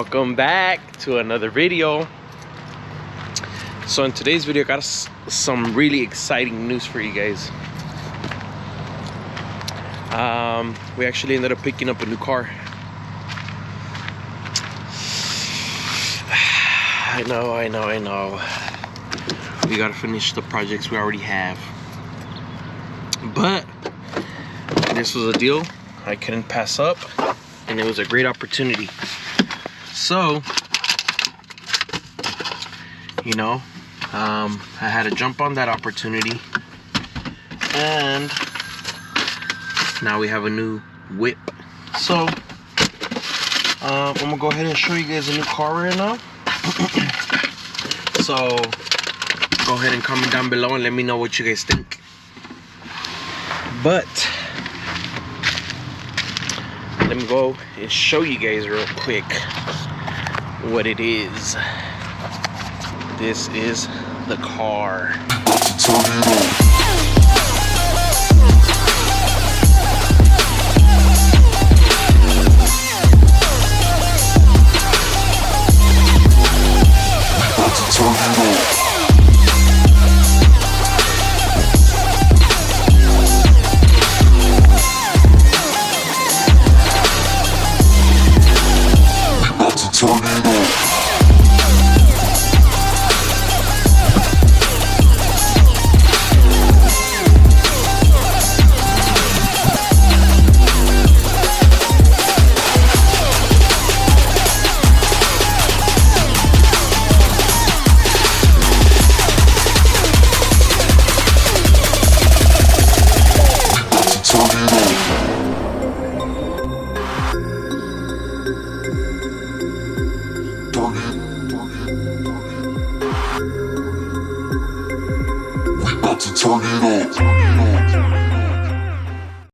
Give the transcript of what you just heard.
Welcome back to another video. So in today's video, I got some really exciting news for you guys. We actually ended up picking up a new car. I know. We gotta finish the projects we already have. But this was a deal I couldn't pass up, and it was a great opportunity. So, I had to jump on that opportunity, and now we have a new whip. So, I'm gonna go ahead and show you guys a new car right now. So, go ahead and comment down below and let me know what you guys think. But let me go and show you guys real quick what it is. This is the car. Turn it up.